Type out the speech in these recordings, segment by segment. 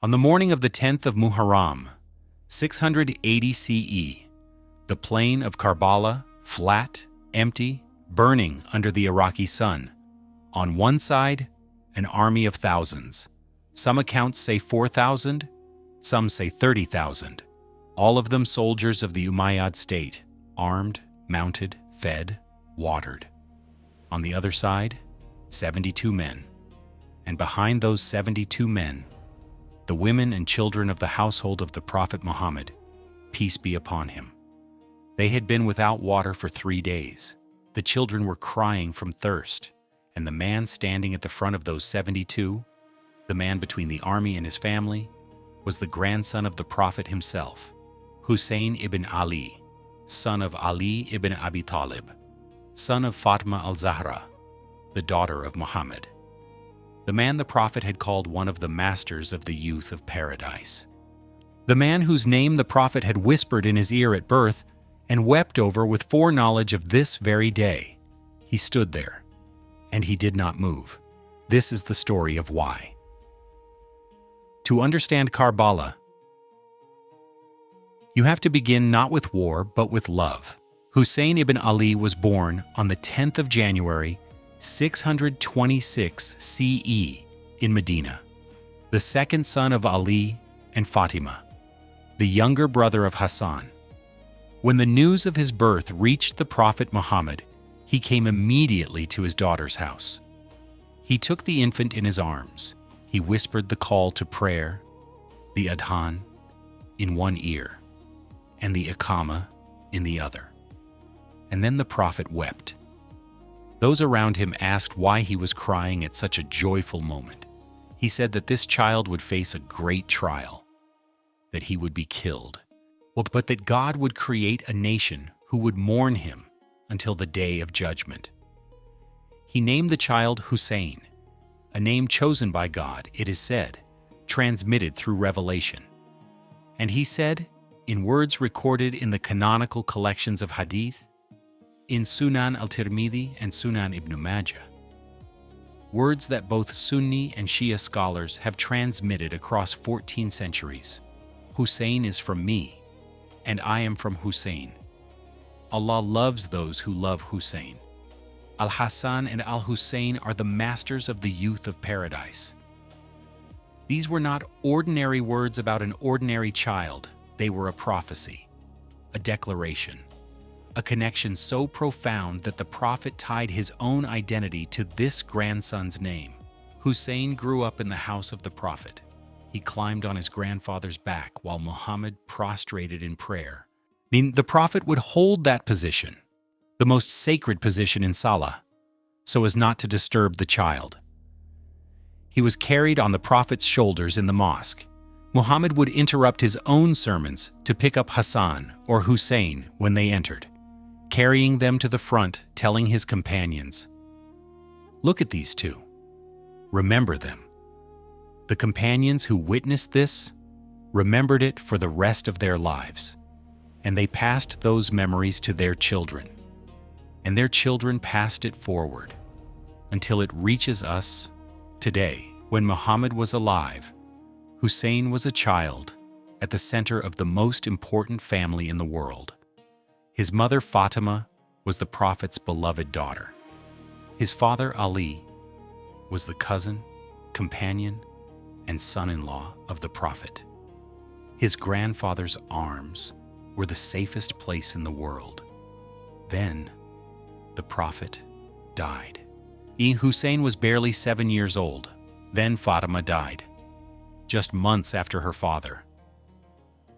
On the morning of the 10th of Muharram, 680 CE, the plain of Karbala, flat, empty, burning under the Iraqi sun. On one side, an army of thousands. Some accounts say 4,000, some say 30,000. All of them soldiers of the Umayyad state, armed, mounted, fed, watered. On the other side, 72 men. And behind those 72 men, the women and children of the household of the Prophet Muhammad, peace be upon him. They had been without water for 3 days. The children were crying from thirst, and the man standing at the front of those 72, the man between the army and his family, was the grandson of the Prophet himself, Husayn ibn Ali, son of Ali ibn Abi Talib, son of Fatima al-Zahra, the daughter of Muhammad. The man the Prophet had called one of the masters of the youth of paradise. The man whose name the Prophet had whispered in his ear at birth and wept over with foreknowledge of this very day. He stood there, and he did not move. This is the story of why. To understand Karbala, you have to begin not with war, but with love. Husayn ibn Ali was born on the 10th of January, 626 CE in Medina, the second son of Ali and Fatima, the younger brother of Hassan. When the news of his birth reached the Prophet Muhammad, he came immediately to his daughter's house. He took the infant in his arms. He whispered the call to prayer, the adhan, in one ear, and the iqama in the other. And then the Prophet wept. Those around him asked why he was crying at such a joyful moment. He said that this child would face a great trial, that he would be killed, but that God would create a nation who would mourn him until the day of judgment. He named the child Husayn, a name chosen by God, it is said, transmitted through revelation. And he said, in words recorded in the canonical collections of hadith, in Sunan al-Tirmidhi and Sunan ibn Majah, words that both Sunni and Shia scholars have transmitted across 14 centuries. Husayn is from me, and I am from Husayn. Allah loves those who love Husayn. Al-Hassan and Al-Husayn are the masters of the youth of paradise. These were not ordinary words about an ordinary child. They were a prophecy, a declaration, a connection so profound that the Prophet tied his own identity to this grandson's name. Husayn grew up in the house of the Prophet. He climbed on his grandfather's back while Muhammad prostrated in prayer. The Prophet would hold that position, the most sacred position in Salah, so as not to disturb the child. He was carried on the Prophet's shoulders in the mosque. Muhammad would interrupt his own sermons to pick up Hassan or Husayn when they entered, carrying them to the front, telling his companions, "Look at these two. Remember them." The companions who witnessed this remembered it for the rest of their lives, and they passed those memories to their children, and their children passed it forward until it reaches us today. When Muhammad was alive, Husayn was a child at the center of the most important family in the world. His mother Fatima was the Prophet's beloved daughter. His father Ali was the cousin, companion, and son-in-law of the Prophet. His grandfather's arms were the safest place in the world. Then the Prophet died. Husayn was barely 7 years old. Then Fatima died, just months after her father.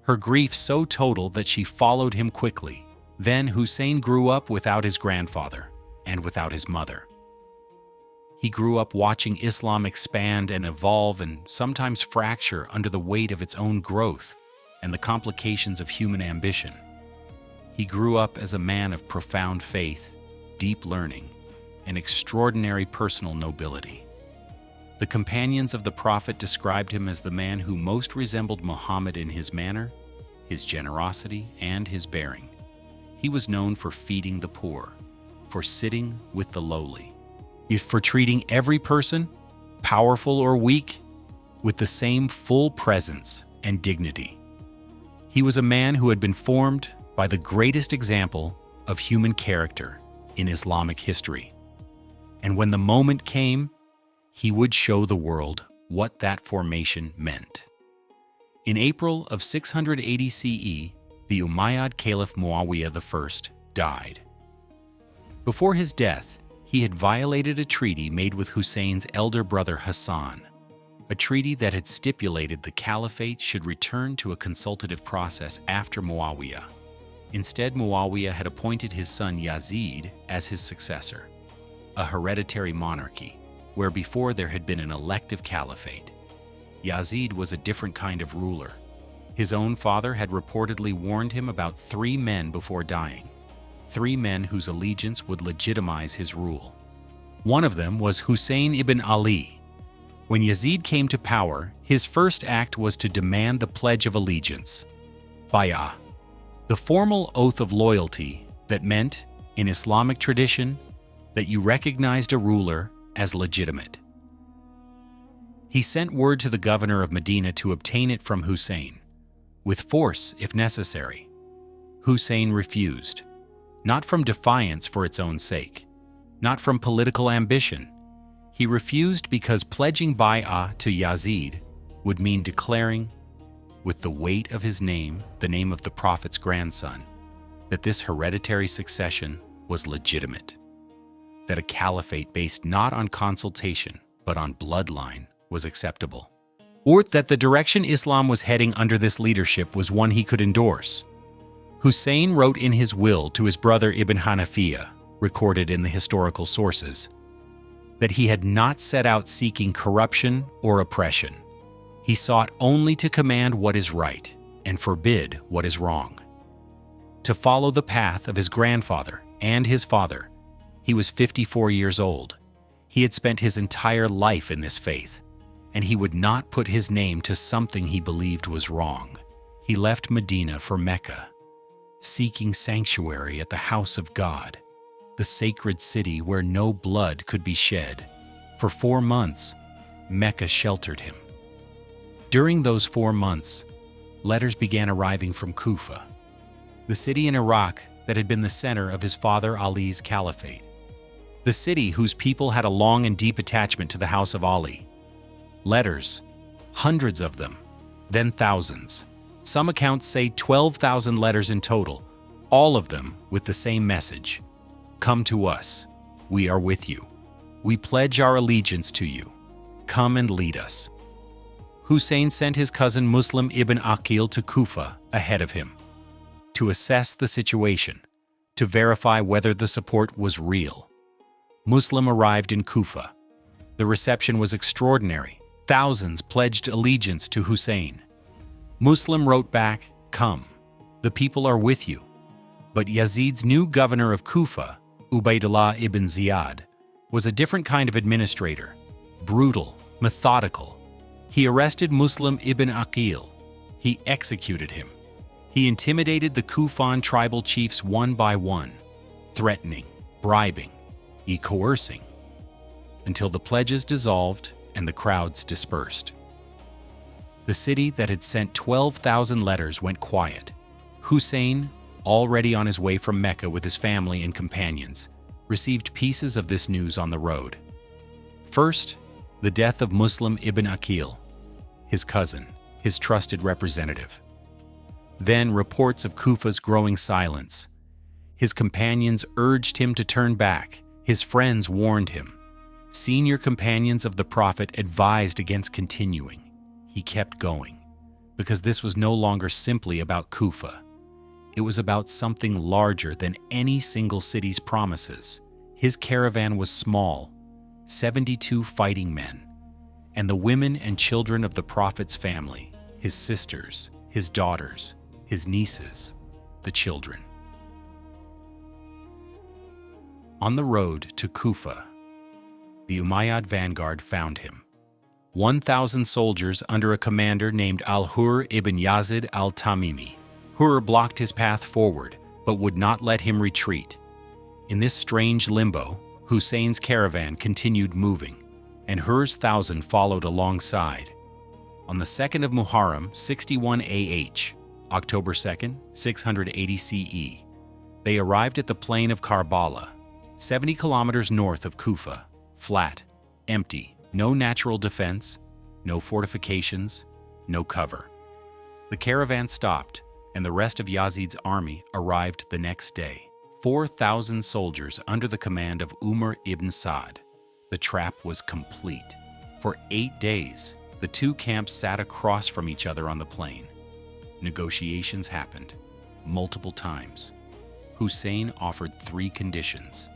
Her grief so total that she followed him quickly. Then Husayn grew up without his grandfather and without his mother. He grew up watching Islam expand and evolve and sometimes fracture under the weight of its own growth and the complications of human ambition. He grew up as a man of profound faith, deep learning, and extraordinary personal nobility. The companions of the Prophet described him as the man who most resembled Muhammad in his manner, his generosity, and his bearing. He was known for feeding the poor, for sitting with the lowly, for treating every person, powerful or weak, with the same full presence and dignity. He was a man who had been formed by the greatest example of human character in Islamic history. And when the moment came, he would show the world what that formation meant. In April of 680 CE, the Umayyad Caliph Muawiyah I died. Before his death, he had violated a treaty made with Husayn's elder brother Hassan, a treaty that had stipulated the caliphate should return to a consultative process after Muawiyah. Instead, Muawiyah had appointed his son Yazid as his successor, a hereditary monarchy, where before there had been an elective caliphate. Yazid was a different kind of ruler. His own father had reportedly warned him about 3 men before dying, 3 men whose allegiance would legitimize his rule. One of them was Husayn ibn Ali. When Yazid came to power, his first act was to demand the Pledge of Allegiance, bay'ah, the formal oath of loyalty that meant, in Islamic tradition, that you recognized a ruler as legitimate. He sent word to the governor of Medina to obtain it from Husayn, with force if necessary. Husayn refused, not from defiance for its own sake, not from political ambition. He refused because pledging bay'ah to Yazid would mean declaring, with the weight of his name, the name of the Prophet's grandson, that this hereditary succession was legitimate, that a caliphate based not on consultation but on bloodline was acceptable, or that the direction Islam was heading under this leadership was one he could endorse. Husayn wrote in his will to his brother Ibn Hanafiya, recorded in the historical sources, that he had not set out seeking corruption or oppression. He sought only to command what is right and forbid what is wrong. To follow the path of his grandfather and his father, he was 54 years old. He had spent his entire life in this faith, and he would not put his name to something he believed was wrong. He left Medina for Mecca, seeking sanctuary at the house of God, the sacred city where no blood could be shed. For 4 months, Mecca sheltered him. During those 4 months, letters began arriving from Kufa, the city in Iraq that had been the center of his father Ali's caliphate, the city whose people had a long and deep attachment to the house of Ali. Letters, hundreds of them, then thousands. Some accounts say 12,000 letters in total, all of them with the same message. Come to us. We are with you. We pledge our allegiance to you. Come and lead us. Husayn sent his cousin Muslim ibn Aqil to Kufa ahead of him, to assess the situation, to verify whether the support was real. Muslim arrived in Kufa. The reception was extraordinary. Thousands pledged allegiance to Husayn. Muslim wrote back, "Come, the people are with you." But Yazid's new governor of Kufa, Ubaydullah ibn Ziyad, was a different kind of administrator, brutal, methodical. He arrested Muslim ibn Aqil. He executed him. He intimidated the Kufan tribal chiefs one by one, threatening, bribing, coercing, until the pledges dissolved and the crowds dispersed. The city that had sent 12,000 letters went quiet. Husayn, already on his way from Mecca with his family and companions, received pieces of this news on the road. First, the death of Muslim ibn Aqil, his cousin, his trusted representative. Then reports of Kufa's growing silence. His companions urged him to turn back. His friends warned him. Senior companions of the Prophet advised against continuing. He kept going, because this was no longer simply about Kufa. It was about something larger than any single city's promises. His caravan was small, 72 fighting men, and the women and children of the Prophet's family, his sisters, his daughters, his nieces, the children. On the road to Kufa, the Umayyad vanguard found him. 1,000 soldiers under a commander named al-Hur ibn Yazid al-Tamimi. Hur blocked his path forward, but would not let him retreat. In this strange limbo, Husayn's caravan continued moving, and Hur's 1,000 followed alongside. On the 2nd of Muharram, 61 AH, October 2nd, 680 CE, they arrived at the plain of Karbala, 70 kilometers north of Kufa, flat, empty, no natural defense, no fortifications, no cover. The caravan stopped, and the rest of Yazid's army arrived the next day. 4,000 soldiers under the command of Umar ibn Sa'd. The trap was complete. For 8 days, the two camps sat across from each other on the plain. Negotiations happened, multiple times. Husayn offered 3 conditions.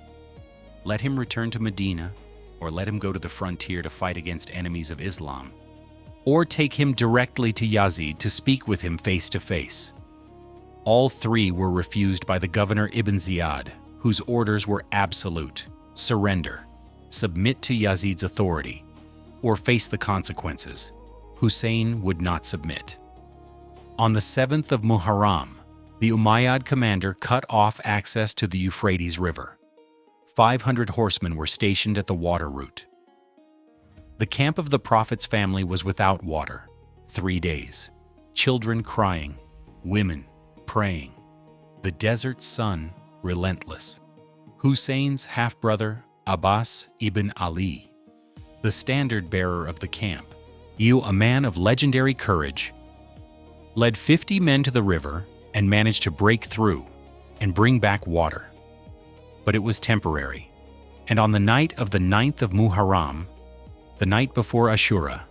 Let him return to Medina, or let him go to the frontier to fight against enemies of Islam, or take him directly to Yazid to speak with him face to face. All 3 were refused by the governor Ibn Ziyad, whose orders were absolute: surrender, submit to Yazid's authority, or face the consequences. Husayn would not submit. On the 7th of Muharram, the Umayyad commander cut off access to the Euphrates River. 500 horsemen were stationed at the water route. The camp of the Prophet's family was without water. 3 days. Children crying, women praying. The desert sun relentless. Husayn's half-brother, Abbas ibn Ali, the standard-bearer of the camp, a man of legendary courage, led 50 men to the river and managed to break through and bring back water. But it was temporary, and on the night of the 9th of Muharram, the night before Ashura,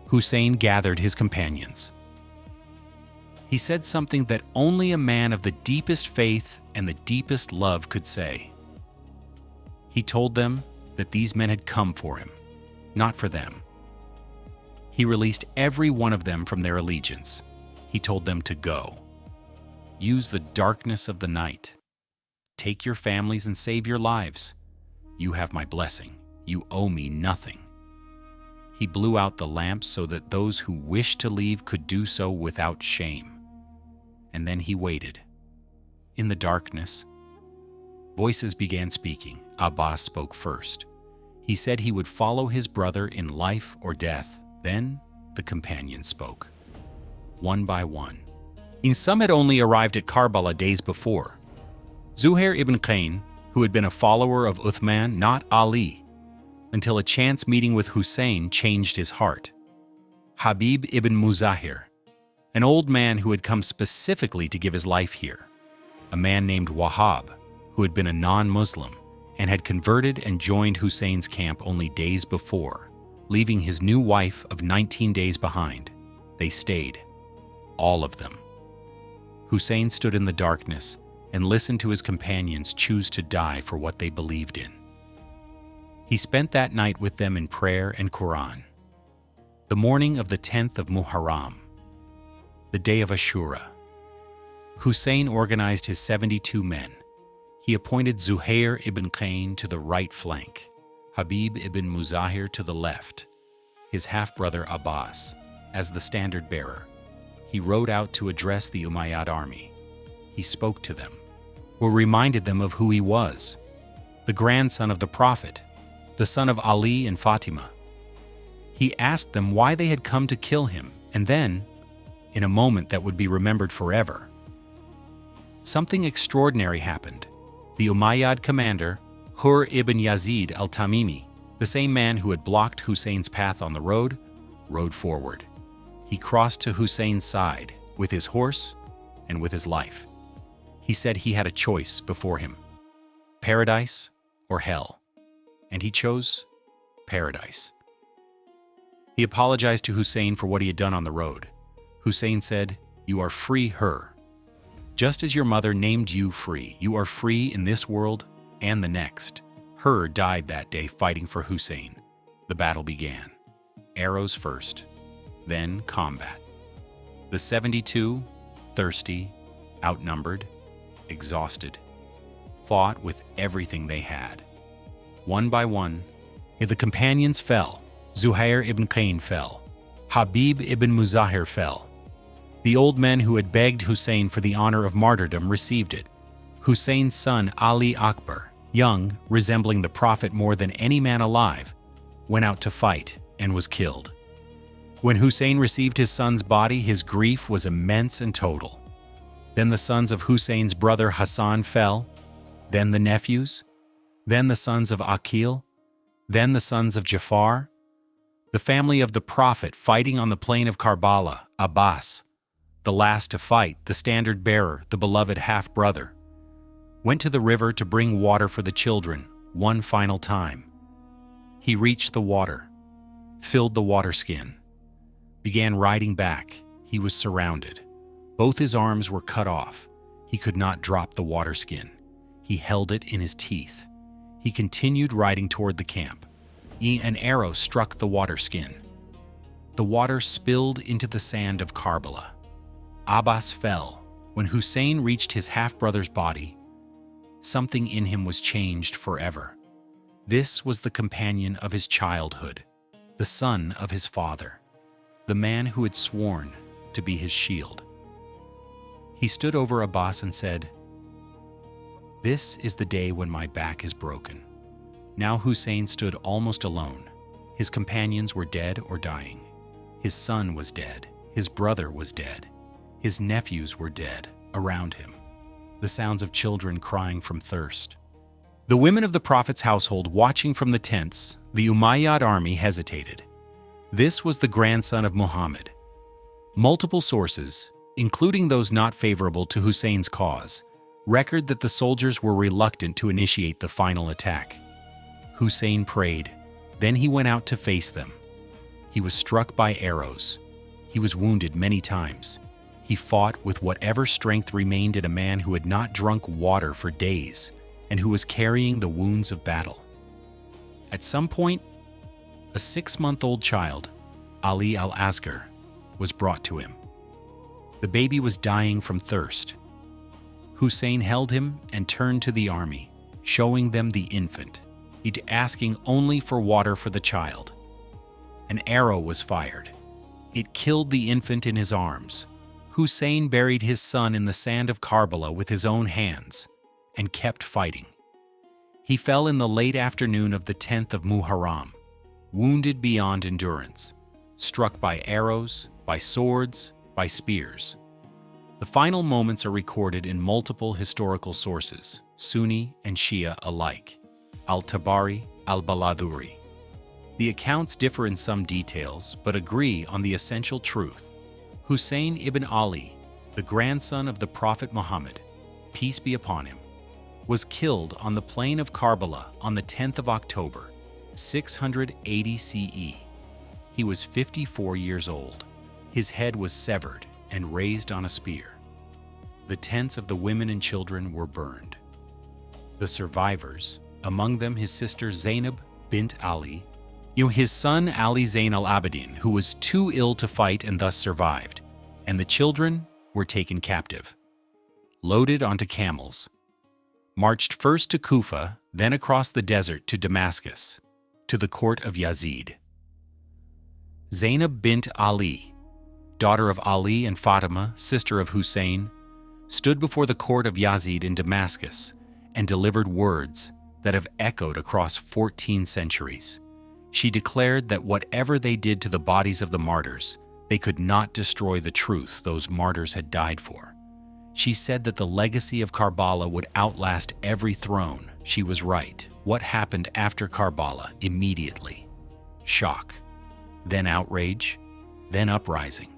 Husayn gathered his companions. He said something that only a man of the deepest faith and the deepest love could say. He told them that these men had come for him, not for them. He released every one of them from their allegiance. He told them to go. Use the darkness of the night. Take your families and save your lives. You have my blessing. You owe me nothing. He blew out the lamps so that those who wished to leave could do so without shame. And then he waited. In the darkness, voices began speaking. Abbas spoke first. He said he would follow his brother in life or death. Then the companions spoke, one by one. Some had only arrived at Karbala days before. Zuhair ibn Qayn, who had been a follower of Uthman, not Ali, until a chance meeting with Husayn changed his heart. Habib ibn Muzahir, an old man who had come specifically to give his life here. A man named Wahab, who had been a non-Muslim and had converted and joined Husayn's camp only days before, leaving his new wife of 19 days behind. They stayed, all of them. Husayn stood in the darkness and listened to his companions choose to die for what they believed in. He spent that night with them in prayer and Quran. The morning of the 10th of Muharram, the day of Ashura, Husayn organized his 72 men. He appointed Zuhair ibn Qayn to the right flank, Habib ibn Muzahir to the left, his half-brother Abbas as the standard-bearer. He rode out to address the Umayyad army. He spoke to them, or reminded them of who he was, the grandson of the Prophet, the son of Ali and Fatima. He asked them why they had come to kill him, and then, in a moment that would be remembered forever, something extraordinary happened. The Umayyad commander, Hur ibn Yazid al-Tamimi, the same man who had blocked Husayn's path on the road, rode forward. He crossed to Husayn's side with his horse and with his life. He said he had a choice before him, paradise or hell, and he chose paradise. He apologized to Husayn for what he had done on the road. Husayn said, "You are free, Hur. Just as your mother named you free, you are free in this world and the next." Hur died that day fighting for Husayn. The battle began. Arrows first, then combat. The 72, thirsty, outnumbered, exhausted, fought with everything they had. One by one, the companions fell. Zuhair ibn Qayn fell. Habib ibn Muzahir fell. The old men who had begged Husayn for the honor of martyrdom received it. Husayn's son Ali Akbar, young, resembling the Prophet more than any man alive, went out to fight and was killed. When Husayn received his son's body, his grief was immense and total. Then the sons of Husayn's brother Hassan fell, then the nephews, then the sons of Aqil, then the sons of Jafar, the family of the Prophet fighting on the plain of Karbala, Abbas, the last to fight, the standard bearer, the beloved half-brother, went to the river to bring water for the children one final time. He reached the water, filled the water skin, began riding back. He was surrounded. Both his arms were cut off. He could not drop the water skin. He held it in his teeth. He continued riding toward the camp. An arrow struck the water skin. The water spilled into the sand of Karbala. Abbas fell. When Husayn reached his half-brother's body, something in him was changed forever. This was the companion of his childhood, the son of his father, the man who had sworn to be his shield. He stood over Abbas and said, "This is the day when my back is broken." Now Husayn stood almost alone. His companions were dead or dying. His son was dead. His brother was dead. His nephews were dead around him. The sounds of children crying from thirst. The women of the Prophet's household watching from the tents, the Umayyad army hesitated. This was the grandson of Muhammad. Multiple sources, including those not favorable to Husayn's cause, record that the soldiers were reluctant to initiate the final attack. Husayn prayed. Then he went out to face them. He was struck by arrows. He was wounded many times. He fought with whatever strength remained in a man who had not drunk water for days and who was carrying the wounds of battle. At some point, a 6-month-old child, Ali al-Asghar, was brought to him. The baby was dying from thirst. Husayn held him and turned to the army, showing them the infant. He'd asking only for water for the child. An arrow was fired. It killed the infant in his arms. Husayn buried his son in the sand of Karbala with his own hands and kept fighting. He fell in the late afternoon of the 10th of Muharram, wounded beyond endurance, struck by arrows, by swords, by spears. The final moments are recorded in multiple historical sources, Sunni and Shia alike, al-Tabari, al-Baladhuri. The accounts differ in some details, but agree on the essential truth. Husayn ibn Ali, the grandson of the Prophet Muhammad, peace be upon him, was killed on the plain of Karbala on the 10th of October, 680 CE. He was 54 years old. His head was severed and raised on a spear. The tents of the women and children were burned. The survivors, among them his sister Zainab bint Ali, his son Ali Zain al-Abidin, who was too ill to fight and thus survived, and the children were taken captive, loaded onto camels, marched first to Kufa, then across the desert to Damascus, to the court of Yazid. Zainab bint Ali, daughter of Ali and Fatima, sister of Husayn, stood before the court of Yazid in Damascus and delivered words that have echoed across 14 centuries. She declared that whatever they did to the bodies of the martyrs, they could not destroy the truth those martyrs had died for. She said that the legacy of Karbala would outlast every throne. She was right. What happened after Karbala? Immediately. Shock. Then outrage. Then uprising.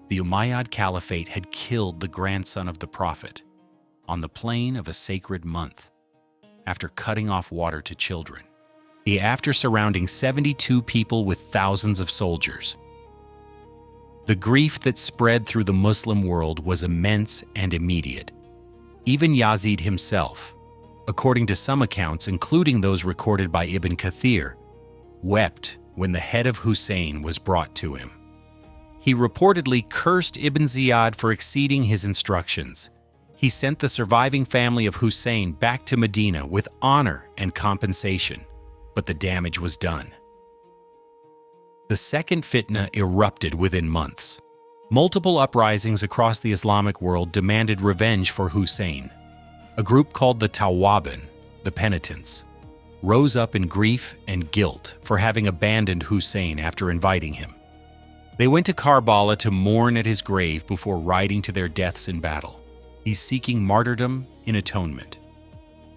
The Umayyad Caliphate had killed the grandson of the Prophet on the plain of a sacred month after cutting off water to children. After surrounding 72 people with thousands of soldiers. The grief that spread through the Muslim world was immense and immediate. Even Yazid himself, according to some accounts, including those recorded by Ibn Kathir, wept when the head of Husayn was brought to him. He reportedly cursed Ibn Ziyad for exceeding his instructions. He sent the surviving family of Husayn back to Medina with honor and compensation, but the damage was done. The second fitna erupted within months. Multiple uprisings across the Islamic world demanded revenge for Husayn. A group called the Tawabin, the penitents, rose up in grief and guilt for having abandoned Husayn after inviting him. They went to Karbala to mourn at his grave before riding to their deaths in battle. He's seeking martyrdom in atonement.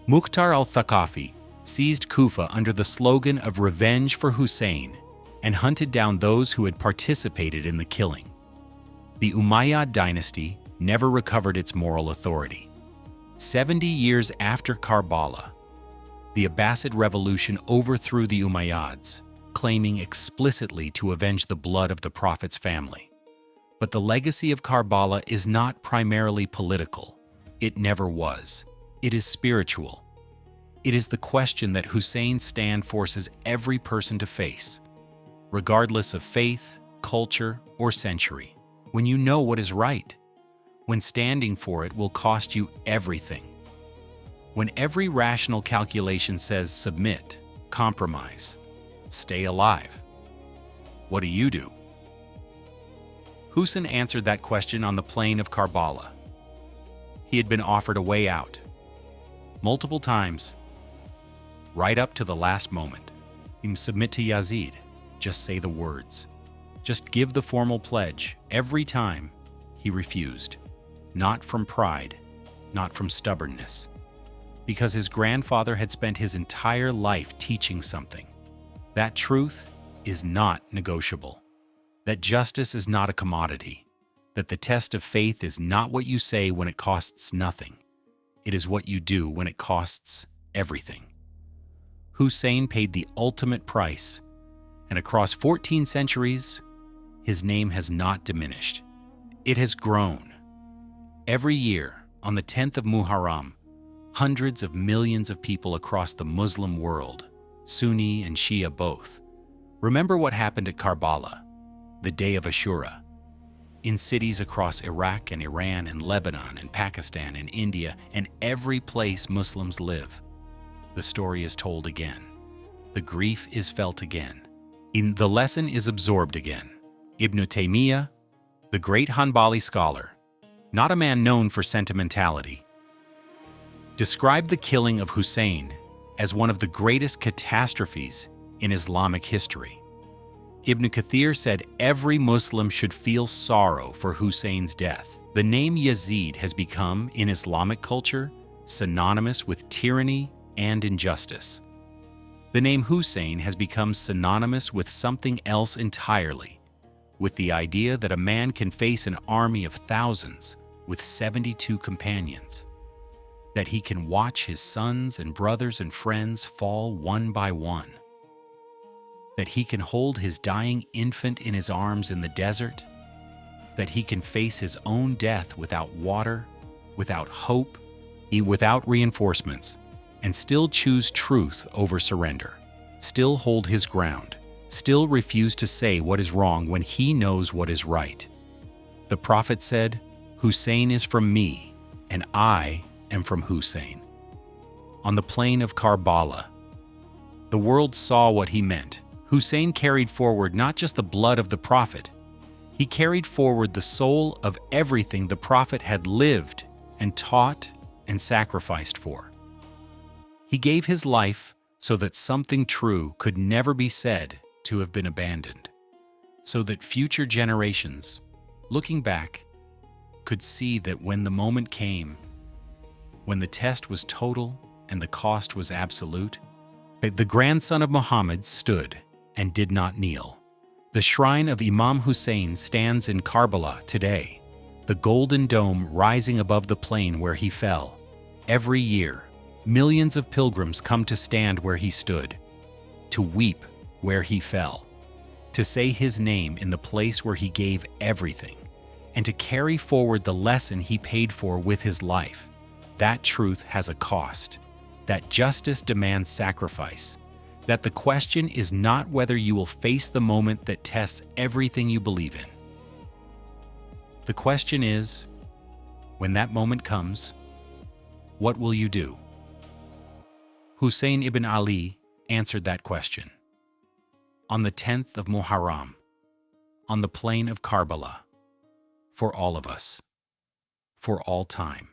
Mukhtar al-Thaqafi seized Kufa under the slogan of revenge for Husayn and hunted down those who had participated in the killing. The Umayyad dynasty never recovered its moral authority. 70 years after Karbala, the Abbasid revolution overthrew the Umayyads, claiming explicitly to avenge the blood of the Prophet's family. But the legacy of Karbala is not primarily political. It never was. It is spiritual. It is the question that Husayn's stand forces every person to face, regardless of faith, culture, or century. When you know what is right, when standing for it will cost you everything, when every rational calculation says submit, compromise, stay alive, what do? Husayn answered that question on the plain of Karbala. He had been offered a way out, multiple times, right up to the last moment. Submit to Yazid, just say the words. Just give the formal pledge. Every time, he refused. Not from pride, not from stubbornness. Because his grandfather had spent his entire life teaching something. That truth is not negotiable. That justice is not a commodity. That the test of faith is not what you say when it costs nothing. It is what you do when it costs everything. Husayn paid the ultimate price, and across 14 centuries, his name has not diminished. It has grown. Every year, on the 10th of Muharram, hundreds of millions of people across the Muslim world, Sunni and Shia both, remember what happened at Karbala, the day of Ashura. In cities across Iraq and Iran and Lebanon and Pakistan and India and every place Muslims live, the story is told again. The grief is felt again. The lesson is absorbed again. Ibn Taymiyyah, the great Hanbali scholar, not a man known for sentimentality, described the killing of Husayn as one of the greatest catastrophes in Islamic history. Ibn Kathir said every Muslim should feel sorrow for Husayn's death. The name Yazid has become, in Islamic culture, synonymous with tyranny and injustice. The name Husayn has become synonymous with something else entirely, with the idea that a man can face an army of thousands with 72 companions, that he can watch his sons and brothers and friends fall one by one, that he can hold his dying infant in his arms in the desert, that he can face his own death without water, without hope, without reinforcements, and still choose truth over surrender, still hold his ground, still refuse to say what is wrong when he knows what is right. The Prophet said, "Husayn is from me, and I am from Husayn." On the plain of Karbala, the world saw what he meant. Husayn carried forward not just the blood of the Prophet, he carried forward the soul of everything the Prophet had lived and taught and sacrificed for. He gave his life so that something true could never be said to have been abandoned, so that future generations, looking back, could see that when the moment came, when the test was total and the cost was absolute, the grandson of Muhammad stood and did not kneel. The shrine of Imam Husayn stands in Karbala today, the golden dome rising above the plain where he fell. Every year, millions of pilgrims come to stand where he stood, to weep where he fell, to say his name in the place where he gave everything, and to carry forward the lesson he paid for with his life. That truth has a cost, that justice demands sacrifice, that the question is not whether you will face the moment that tests everything you believe in. The question is, when that moment comes, what will you do? Husayn ibn Ali answered that question. On the 10th of Muharram, on the plain of Karbala, for all of us, for all time.